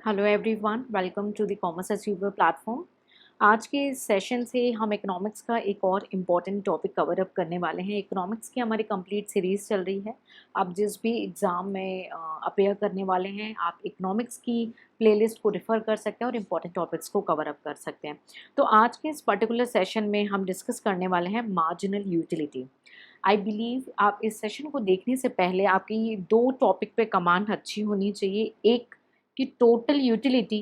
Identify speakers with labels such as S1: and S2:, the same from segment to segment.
S1: Hello everyone, welcome to the commerce achiever platform. आज के session से हम इकोनॉमिक्स का एक और इम्पॉर्टेंट टॉपिक कवर अप करने वाले हैं। इकोनॉमिक्स की हमारी कंप्लीट सीरीज़ चल रही है। आप जिस भी एग्ज़ाम में अपेयर करने वाले हैं, आप इकोनॉमिक्स की प्लेलिस्ट को रेफ़र कर सकते हैं और इम्पॉर्टेंट टॉपिक्स को कवर अप कर सकते हैं। तो आज के इस पर्टिकुलर सेशन में हम डिस्कस करने वाले हैं मार्जिनल यूटिलिटी। आई बिलीव आप इस सेशन को देखने से पहले आपकी दो टॉपिक पे कमांड अच्छी होनी चाहिए। एक कि टोटल यूटिलिटी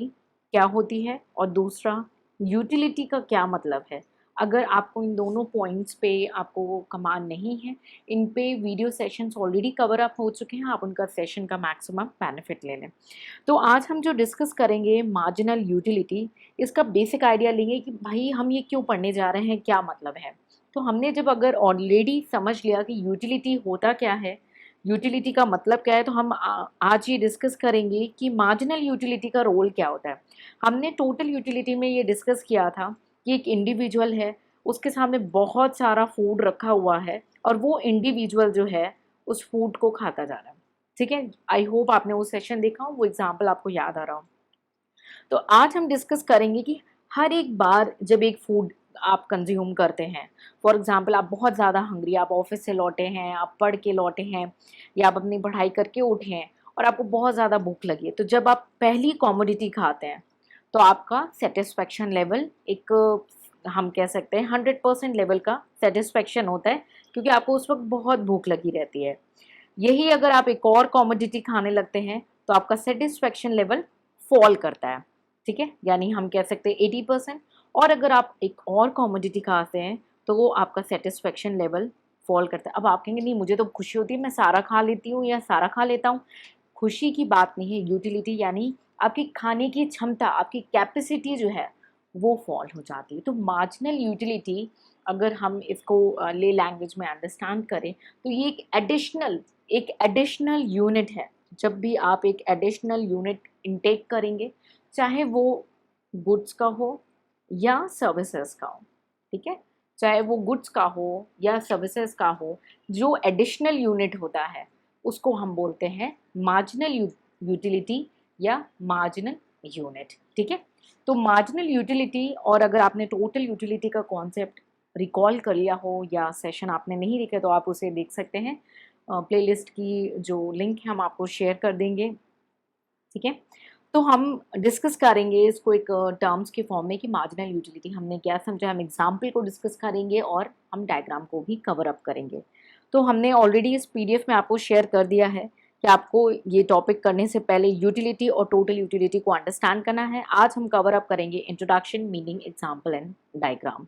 S1: क्या होती है और दूसरा यूटिलिटी का क्या मतलब है। अगर आपको इन दोनों पॉइंट्स पे आपको कमांड नहीं है, इन पे video sessions already cover up हो चुके हैं, आप उनका सेशन का मैक्सिमम बेनिफिट ले लें। तो आज हम जो डिस्कस करेंगे मार्जिनल यूटिलिटी, इसका बेसिक आइडिया लेंगे कि भाई हम ये क्यों पढ़ने जा रहे हैं, क्या मतलब है। तो हमने जब अगर ऑलरेडी समझ लिया कि यूटिलिटी होता क्या है, यूटिलिटी का मतलब क्या है, तो हम आज ये डिस्कस करेंगे कि मार्जिनल यूटिलिटी का रोल क्या होता है। हमने टोटल यूटिलिटी में ये डिस्कस किया था कि एक इंडिविजुअल है, उसके सामने बहुत सारा फूड रखा हुआ है और वो इंडिविजुअल जो है उस फूड को खाता जा रहा है। ठीक है, आई होप आपने वो सेशन देखा हो, वो एग्जाम्पल आपको याद आ रहा हो। तो आज हम डिस्कस करेंगे कि हर एक बार जब एक फूड आप कंज्यूम करते हैं, फॉर एग्जांपल आप बहुत ज़्यादा हंग्री, आप ऑफिस से लौटे हैं, आप पढ़ के लौटे हैं या आप अपनी पढ़ाई करके उठे हैं और आपको बहुत ज़्यादा भूख लगी है, तो जब आप पहली कॉमोडिटी खाते हैं तो आपका सेटिस्फेक्शन लेवल एक हम कह सकते हैं 100% लेवल का सेटिस्फेक्शन होता है, क्योंकि आपको उस वक्त बहुत भूख लगी रहती है। यही अगर आप एक और कॉमोडिटी खाने लगते हैं तो आपका सेटिस्फेक्शन लेवल फॉल करता है। ठीक है, यानी हम कह सकते हैं 80%। और अगर आप एक और कॉमोडिटी खाते हैं तो वो आपका सेटिस्फेक्शन लेवल फॉल करता है। अब आप कहेंगे नहीं, मुझे तो खुशी होती है, मैं सारा खा लेती हूँ या सारा खा लेता हूँ। खुशी की बात नहीं है, यूटिलिटी यानी आपकी खाने की क्षमता, आपकी कैपेसिटी जो है वो फॉल हो जाती है। तो मार्जिनल यूटिलिटी अगर हम इसको ले लैंग्वेज में अंडरस्टैंड करें तो ये एक एडिशनल यूनिट है। जब भी आप एक एडिशनल यूनिट इनटेक करेंगे, चाहे वो गुड्स का हो या सर्विसेज का हो, ठीक है, चाहे वो गुड्स का हो या सर्विसेज का हो, जो एडिशनल यूनिट होता है उसको हम बोलते हैं मार्जिनल यूटिलिटी या मार्जिनल यूनिट। ठीक है, तो मार्जिनल यूटिलिटी, और अगर आपने टोटल यूटिलिटी का कॉन्सेप्ट रिकॉल कर लिया हो या सेशन आपने नहीं देखे तो आप उसे देख सकते हैं। प्लेलिस्ट की जो लिंक है हम आपको शेयर कर देंगे। ठीक है, तो हम डिस्कस करेंगे इसको एक टर्म्स के फॉर्म में कि मार्जिनल यूटिलिटी हमने क्या समझा। हम एग्जाम्पल को डिस्कस करेंगे और हम डायग्राम को भी कवर अप करेंगे। तो हमने ऑलरेडी इस पीडीएफ में आपको शेयर कर दिया है कि आपको ये टॉपिक करने से पहले यूटिलिटी और टोटल यूटिलिटी को अंडरस्टैंड करना है। आज हम कवर अप करेंगे introduction, meaning, example and diagram.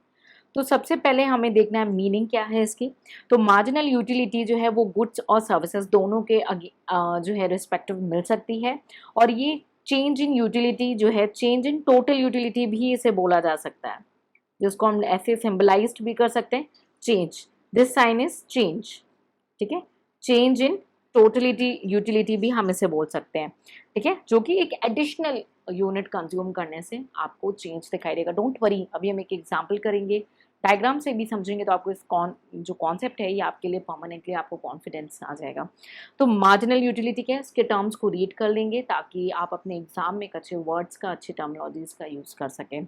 S1: तो सबसे पहले हमें देखना है मीनिंग क्या है इसकी। तो मार्जिनल यूटिलिटी जो है वो गुड्स और सर्विसेज दोनों के जो है रिस्पेक्टिव मिल सकती है। और ये चेंज इन यूटिलिटी जो है, चेंज इन टोटल यूटिलिटी भी इसे बोला जा सकता है, जिसको हम ऐसे सिंबलाइज्ड भी कर सकते हैं, change, this sign is change. ठीक है, चेंज इन टोटलिटी यूटिलिटी भी हम इसे बोल सकते हैं। ठीक है, जो कि एक एडिशनल यूनिट कंज्यूम करने से आपको चेंज दिखाई देगा। डोंट वरी, अभी हम एक एग्जांपल करेंगे, डायग्राम से भी समझेंगे तो आपको इस जो कॉन्सेप्ट है ये आपके लिए परमानेंटली आपको कॉन्फिडेंस आ जाएगा। तो मार्जिनल यूटिलिटी क्या है, इसके टर्म्स को रीड कर लेंगे ताकि आप अपने एग्जाम में अच्छे वर्ड्स का, अच्छे टर्मिनोलॉजीज का यूज कर सकें।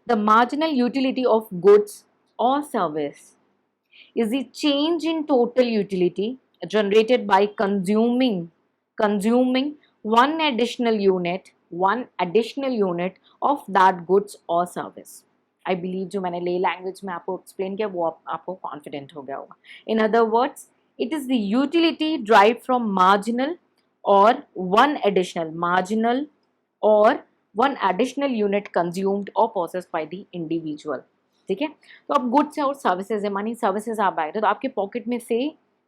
S1: The marginal utility of goods और service is the change in total utility generated by consuming one additional unit of that goods or service. I believe जो मैंने ले लैंग्वेज में आपको एक्सप्लेन किया वो आपको कॉन्फिडेंट हो गया होगा। In other words, it is the utility derived from marginal or one additional unit consumed or possessed by the individual. ठीक है, तो अब गुड्स है और सर्विसेज है, मानी सर्विसेज आप बाय, तो आपके पॉकेट में से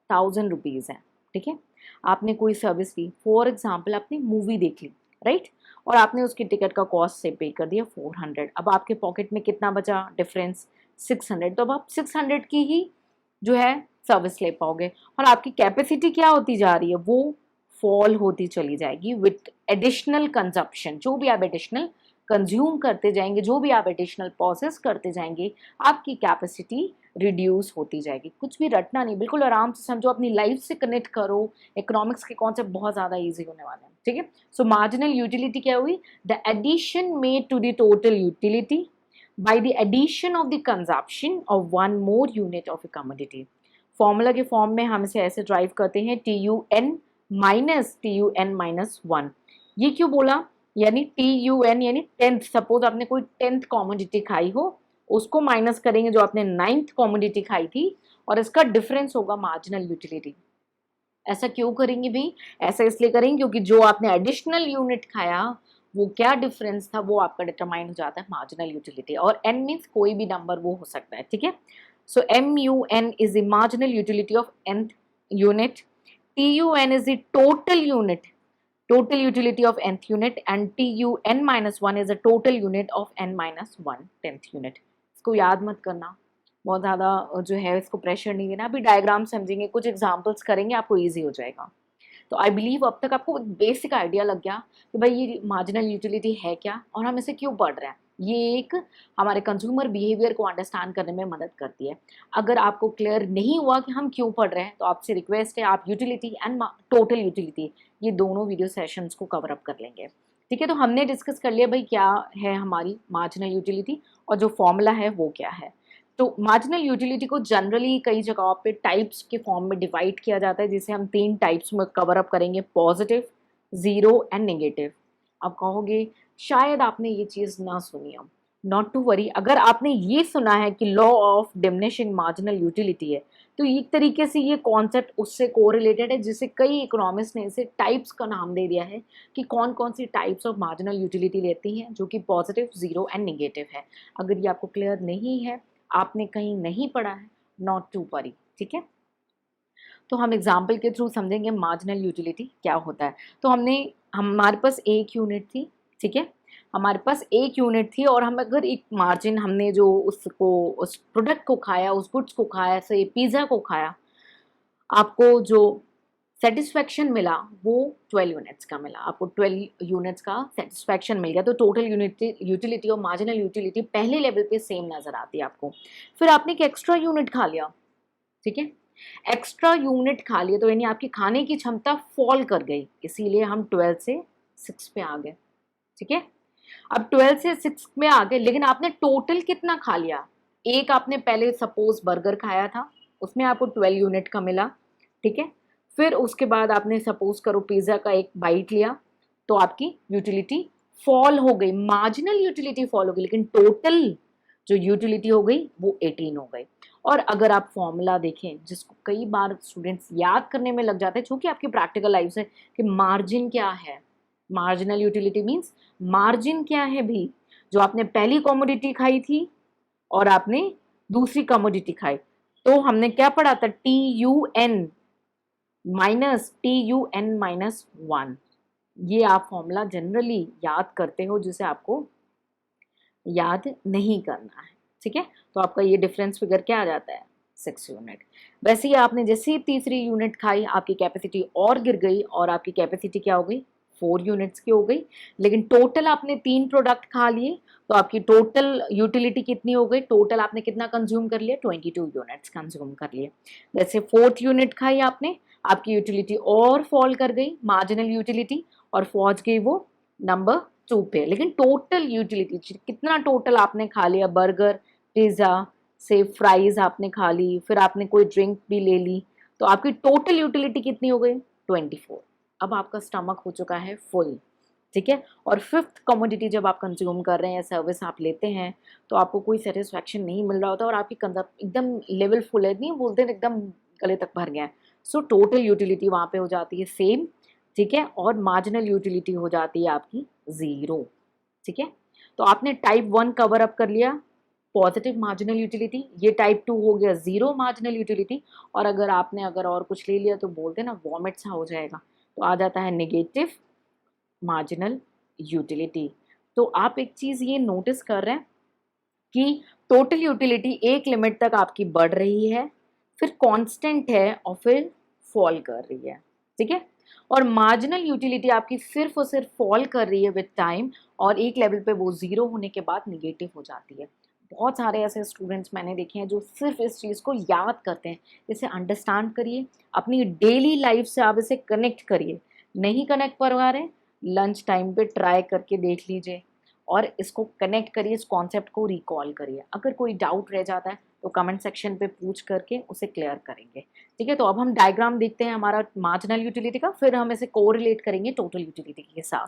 S1: 1000 रुपीज़ है। ठीक है, आपने कोई सर्विस ली, फॉर एग्जाम्पल आपने मूवी देख ली, राइट, और आपने उसकी टिकट का कॉस्ट से पे कर दिया 400। अब आपके पॉकेट में कितना बचा डिफरेंस, 600। तो अब आप 600 की ही जो है सर्विस ले पाओगे और आपकी कैपेसिटी क्या होती जा रही है, वो फॉल होती चली जाएगी विथ एडिशनल कंजप्शन, जो भी आप एडिशनल कंज्यूम करते जाएंगे, जो भी आप एडिशनल प्रोसेस करते जाएंगे, आपकी कैपेसिटी रिड्यूस होती जाएगी। कुछ भी रटना नहीं, बिल्कुल आराम से समझो, अपनी लाइफ से कनेक्ट करो। इकोनॉमिक्स के कॉन्सेप्ट बहुत ज़्यादा ईजी होने वाले हैं, ठीक है। सो मार्जिनल यूटिलिटी क्या हुई? The addition made to the total utility by the addition of the consumption of one more unit of a commodity। Formula के फॉर्म में हम इसे ऐसे ड्राइव करते हैं TUN माइनस TUN माइनस 1। ये क्यों बोला? यानी TUN यानी 10th, सपोज आपने कोई 10th कॉमोडिटी खाई हो, उसको माइनस करेंगे जो आपने 9th कॉमोडिटी खाई थी, और इसका डिफरेंस होगा मार्जिनल यूटिलिटी। ऐसा क्यों करेंगे भाई? ऐसा इसलिए करेंगे क्योंकि जो आपने एडिशनल यूनिट खाया वो क्या डिफरेंस था, वो आपका डिटरमाइन हो जाता है मार्जिनल यूटिलिटी। और n मीन्स कोई भी नंबर वो हो सकता है, ठीक है। सो MUN is the marginal utility of nth unit, TUN is the total unit, total utility of nth unit, and TUN minus 1 is a total unit of n minus 1 10th unit। इसको याद मत करना, बहुत ज़्यादा जो है इसको प्रेशर नहीं देना। अभी डायग्राम समझेंगे, कुछ एग्जांपल्स करेंगे, आपको इजी हो जाएगा। तो आई बिलीव अब तक आपको बेसिक आइडिया लग गया कि भाई ये मार्जिनल यूटिलिटी है क्या और हम इसे क्यों पढ़ रहे हैं। ये एक हमारे कंज्यूमर बिहेवियर को अंडरस्टैंड करने में मदद करती है। अगर आपको क्लियर नहीं हुआ कि हम क्यों पढ़ रहे हैं, तो आपसे रिक्वेस्ट है आप यूटिलिटी एंड टोटल यूटिलिटी ये दोनों वीडियो सेशंस को कवर अप कर लेंगे, ठीक है। तो हमने डिस्कस कर लिया भाई क्या है हमारी मार्जिनल यूटिलिटी और जो फॉर्मूला है वो क्या है। तो मार्जिनल यूटिलिटी को जनरली कई जगहों पे टाइप्स के फॉर्म में डिवाइड किया जाता है, जिसे हम 3 टाइप्स में कवर अप करेंगे, पॉजिटिव, जीरो एंड नेगेटिव। आप कहोगे शायद आपने ये चीज़ ना सुनी हो, नॉट टू वरी। अगर आपने ये सुना है कि law of diminishing marginal utility है, तो एक तरीके से ये कॉन्सेप्ट उससे कोरिलेटेड है, जिसे कई इकोनॉमिस्ट ने इसे टाइप्स का नाम दे दिया है कि कौन कौन सी टाइप्स ऑफ मार्जिनल यूटिलिटी लेती हैं, जो कि पॉजिटिव, जीरो एंड नेगेटिव है। अगर ये आपको क्लियर नहीं है, आपने कहीं नहीं पढ़ा है, नॉट टू वरी, ठीक है। तो हम एग्जाम्पल के थ्रू समझेंगे मार्जिनल यूटिलिटी क्या होता है। तो हमारे पास एक यूनिट थी, ठीक है, हमारे पास एक यूनिट थी, और हम अगर एक मार्जिन, हमने जो उसको, उस प्रोडक्ट को खाया, उस गुड्स को खाया, से पिज़्ज़ा को खाया, आपको जो सेटिस्फैक्शन मिला वो 12 यूनिट्स का मिला, आपको 12 यूनिट्स का सेटिस्फैक्शन मिल गया। तो टोटल यूटिलिटी और मार्जिनल यूटिलिटी पहले लेवल पे सेम नज़र आती है आपको। फिर आपने एक एक्स्ट्रा यूनिट खा लिया, ठीक है, एक्स्ट्रा यूनिट खा लिया, तो यानी आपकी खाने की क्षमता फॉल कर गई, इसीलिए हम 12 से 6 पे आ गए, ठीक है। अब 12 से 6 में आ गए, लेकिन आपने टोटल कितना खा लिया? एक आपने पहले सपोज बर्गर खाया था, उसमें आपको 12 यूनिट का मिला, ठीक है। फिर उसके बाद आपने सपोज करो पिज़्ज़ा का एक बाइट लिया, तो आपकी यूटिलिटी फॉल हो गई, मार्जिनल यूटिलिटी फॉल हो गई, लेकिन टोटल जो यूटिलिटी हो गई वो 18 हो गई। और अगर आप फॉर्मूला देखें, जिसको कई बार स्टूडेंट्स याद करने में लग जाते हैं, चूंकि आपकी प्रैक्टिकल लाइफ से, कि मार्जिन क्या है, मार्जिनल यूटिलिटी मीन्स मार्जिन क्या है भी, जो आपने पहली कमोडिटी खाई थी और आपने दूसरी कमोडिटी खाई, तो हमने क्या पढ़ा था, TUN माइनस TUN माइनस 1। ये आप फॉर्मूला जनरली याद करते हो, जिसे आपको याद नहीं करना है, ठीक है। तो आपका ये डिफरेंस फिगर क्या आ जाता है, 6 यूनिट। वैसे ही आपने जैसे ही तीसरी यूनिट खाई, आपकी कैपेसिटी और गिर गई, और आपकी कैपेसिटी क्या हो गई, 4 यूनिट्स की हो गई। लेकिन टोटल आपने 3 प्रोडक्ट खा लिए, तो आपकी टोटल यूटिलिटी कितनी हो गई, टोटल आपने कितना कंज्यूम कर लिया, 22 यूनिट्स कंज्यूम कर लिए। जैसे 4th यूनिट खाई आपने, आपकी यूटिलिटी और फॉल कर गई, मार्जिनल यूटिलिटी, और पहुंच गई वो नंबर 2 पे। लेकिन टोटल यूटिलिटी कितना, टोटल आपने खा लिया, बर्गर, पिज़्ज़ा से फ्राइज आपने खा ली, फिर आपने कोई ड्रिंक भी ले ली, तो आपकी टोटल यूटिलिटी कितनी हो गई, 24। अब आपका स्टमक हो चुका है फुल, ठीक है। और 5th कमोडिटी जब आप कंज्यूम कर रहे हैं, सर्विस आप लेते हैं, तो आपको कोई सेटिस्फैक्शन नहीं मिल रहा होता, और आपकी एकदम लेवल फुल है, नहीं बोलते एकदम गले तक भर गया है। सो टोटल यूटिलिटी वहाँ पे हो जाती है सेम, ठीक है, और मार्जिनल यूटिलिटी हो जाती है आपकी 0, ठीक है। तो आपने टाइप 1 कवर अप कर लिया, पॉजिटिव मार्जिनल यूटिलिटी, ये टाइप 2 हो गया 0 मार्जिनल यूटिलिटी, और अगर आपने और कुछ ले लिया तो बोलते ना वॉमिट सा हो जाएगा, तो आ जाता है नेगेटिव मार्जिनल यूटिलिटी। तो आप एक चीज़ ये नोटिस कर रहे हैं कि टोटल यूटिलिटी एक लिमिट तक आपकी बढ़ रही है, फिर कांस्टेंट है, और फिर फॉल कर रही है, ठीक है। और मार्जिनल यूटिलिटी आपकी सिर्फ और सिर्फ फॉल कर रही है विद टाइम, और एक लेवल पे वो ज़ीरो होने के बाद निगेटिव हो जाती है। बहुत सारे ऐसे स्टूडेंट्स मैंने देखे हैं जो सिर्फ इस चीज़ को याद करते हैं। इसे अंडरस्टैंड करिए, अपनी डेली लाइफ से आप इसे कनेक्ट करिए। नहीं कनेक्ट कर पा रहे, लंच टाइम पे ट्राई करके देख लीजिए और इसको कनेक्ट करिए, इस कॉन्सेप्ट को रिकॉल करिए। अगर कोई डाउट रह जाता है तो कमेंट सेक्शन पे पूछ करके उसे क्लियर करेंगे। ठीक है, तो अब हम डायग्राम देखते हैं हमारा मार्जिनल यूटिलिटी का, फिर हम इसे कोरिलेट करेंगे टोटल यूटिलिटी के साथ।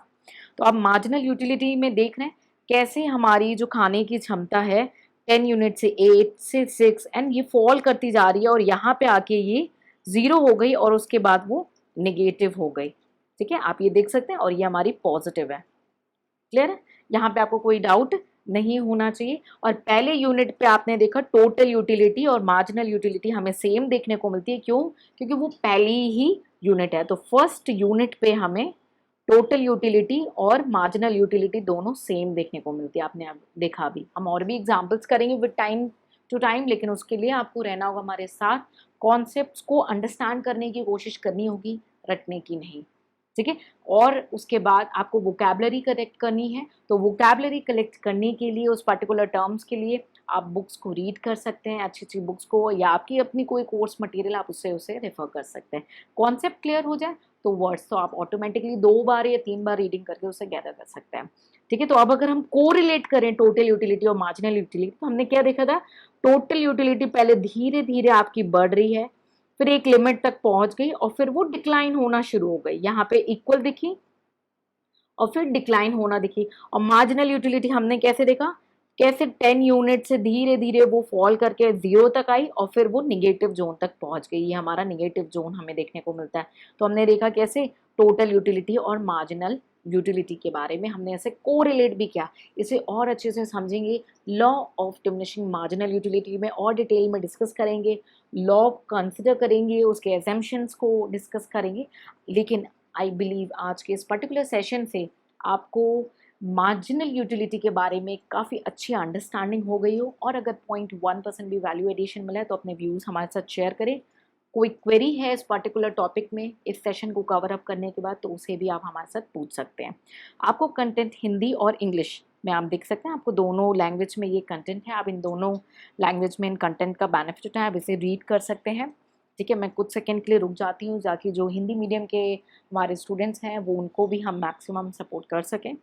S1: तो अब मार्जिनल यूटिलिटी में देख रहे हैं कैसे हमारी जो खाने की क्षमता है 10 यूनिट से 8 से 6 एंड ये फॉल करती जा रही है और यहाँ पे आके ये 0 हो गई और उसके बाद वो नेगेटिव हो गई। ठीक है, आप ये देख सकते हैं और ये हमारी पॉजिटिव है। क्लियर है, यहाँ पे आपको कोई डाउट नहीं होना चाहिए। और पहले यूनिट पे आपने देखा टोटल यूटिलिटी और मार्जिनल यूटिलिटी हमें सेम देखने को मिलती है। क्यों? क्योंकि वो पहली ही यूनिट है। तो फर्स्ट यूनिट पे हमें टोटल यूटिलिटी और मार्जिनल यूटिलिटी दोनों सेम देखने को मिलती है। आपने अब देखा भी, हम और भी एग्जांपल्स करेंगे विद टाइम टू टाइम, लेकिन उसके लिए आपको रहना होगा हमारे साथ, कॉन्सेप्ट्स को अंडरस्टैंड करने की कोशिश करनी होगी, रटने की नहीं। ठीक है, और उसके बाद आपको वोकैबलरी कलेक्ट करनी है। तो वोकैबलरी कलेक्ट करने के लिए उस पर्टिकुलर टर्म्स के लिए आप बुक्स को रीड कर सकते हैं, अच्छी अच्छी बुक्स को, या आपकी अपनी कोई कोर्स मटेरियल आप उससे उसे रेफर कर सकते हैं। कॉन्सेप्ट क्लियर हो जाए तो वर्ड्स तो आप ऑटोमेटिकली 2 बार या 3 बार रीडिंग करके उसे गैदर कर सकते हैं। ठीक है, तो अब अगर हम कोरिलेट करें टोटल यूटिलिटी और मार्जिनल यूटिलिटी, तो हमने क्या देखा था, टोटल यूटिलिटी पहले धीरे धीरे आपकी बढ़ रही है, फिर एक लिमिट तक पहुंच गई और फिर वो डिक्लाइन होना शुरू हो गई। यहाँ पे इक्वल दिखी और फिर डिक्लाइन होना दिखी। और मार्जिनल यूटिलिटी हमने कैसे देखा, कैसे 10 यूनिट से धीरे धीरे वो फॉल करके 0 तक आई और फिर वो निगेटिव जोन तक पहुंच गई। ये हमारा निगेटिव जोन हमें देखने को मिलता है। तो हमने देखा कैसे टोटल यूटिलिटी और मार्जिनल यूटिलिटी के बारे में हमने ऐसे कोरिलेट भी किया। इसे और अच्छे से समझेंगे, law of diminishing marginal utility में और डिटेल में डिस्कस करेंगे, लॉ कंसिडर करेंगे, उसके एजम्पशंस को डिस्कस करेंगे। लेकिन आई बिलीव आज के इस पर्टिकुलर सेशन से आपको मार्जिनल यूटिलिटी के बारे में काफ़ी अच्छी अंडरस्टैंडिंग हो गई हो, और अगर 0.1% भी वैल्यू एडिशन मिला है तो अपने व्यूज़ हमारे साथ शेयर करें। कोई क्वेरी है इस पर्टिकुलर टॉपिक में इस सेशन को कवर अप करने के बाद तो उसे भी आप हमारे साथ पूछ सकते हैं। आपको कंटेंट हिंदी और इंग्लिश में आप देख सकते हैं, आपको दोनों लैंग्वेज में ये कंटेंट है। आप इन दोनों लैंग्वेज में इन कंटेंट का बेनिफिट उठाएं, आप इसे रीड कर सकते हैं। ठीक है, मैं कुछ सेकंड के लिए रुक जाती हूँ ताकि जो हिंदी मीडियम के हमारे स्टूडेंट्स हैं वो उनको भी हम मैक्सिमम सपोर्ट कर सकें।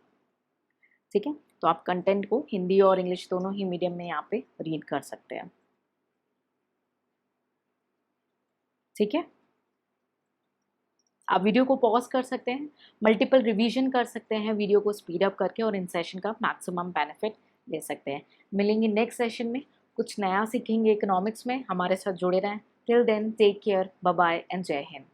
S1: ठीक है, तो आप कंटेंट को हिंदी और इंग्लिश दोनों ही मीडियम में यहाँ पे रीड कर सकते हैं। ठीक है, आप वीडियो को पॉज कर सकते हैं, मल्टीपल रिवीजन कर सकते हैं वीडियो को स्पीड अप करके, और इन सेशन का मैक्सिमम बेनिफिट ले सकते हैं। मिलेंगे नेक्स्ट सेशन में, कुछ नया सीखेंगे इकोनॉमिक्स में। हमारे साथ जुड़े रहें। Till then take care, bye bye and जय हिंद।